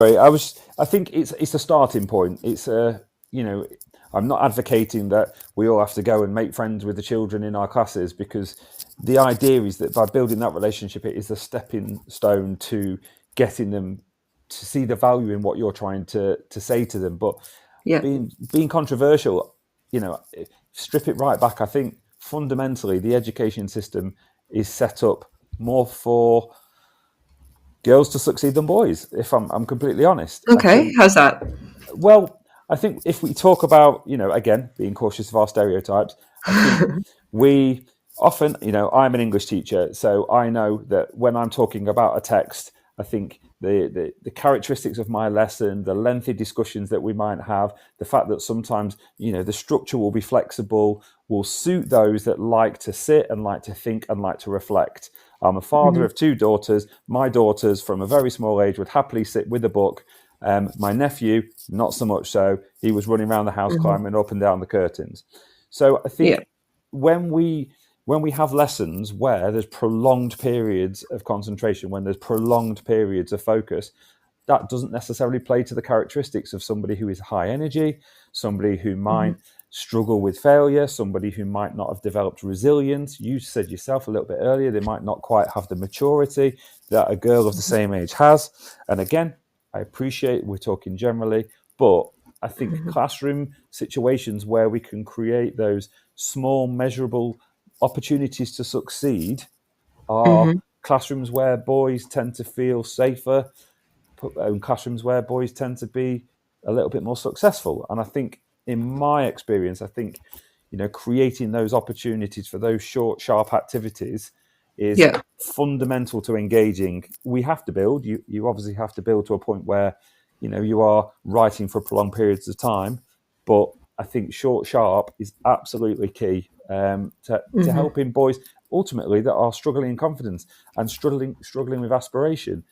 Right. I think it's a starting point. It's a, you know, I'm not advocating that we all have to go and make friends with the children in our classes, because the idea is that by building that relationship, it is a stepping stone to getting them to see the value in what you're trying to say to them. But Yeah. being controversial, you know, strip it right back. I think fundamentally the education system is set up more for girls to succeed than boys. If I'm completely honest, I Okay. think. How's that? Well, I think if we talk about, you know, again, being cautious of our stereotypes, I think we often, you know, I'm an English teacher, so I know that when I'm talking about a text, I think the characteristics of my lesson, the lengthy discussions that we might have, the fact that sometimes, you know, the structure will be flexible, will suit those that like to sit and like to think and like to reflect. I'm a father Hmm. of two daughters. My daughters, from a very small age, would happily sit with a book. My nephew, not so much so. He was running around the house, Hmm. climbing up and down the curtains. So I Yeah. think when we have lessons where there's prolonged periods of concentration, when there's prolonged periods of focus, that doesn't necessarily play to the characteristics of somebody who is high energy, somebody who Hmm. might struggle with failure, somebody who might not have developed resilience. You said yourself a little bit earlier, they might not quite have the maturity that a girl of the same age has. And again, I appreciate we're talking generally, but I think Hmm. classroom situations where we can create those small, measurable opportunities to succeed are Hmm. classrooms where boys tend to feel safer, classrooms where boys tend to be a little bit more successful. And I think, in my experience, I think, you know, creating those opportunities for those short, sharp activities is Yeah. fundamental to engaging. We have to build. You obviously have to build to a point where, you know, you are writing for prolonged periods of time. But I think short, sharp is absolutely key, to Hmm. helping boys ultimately that are struggling in confidence and struggling with aspiration.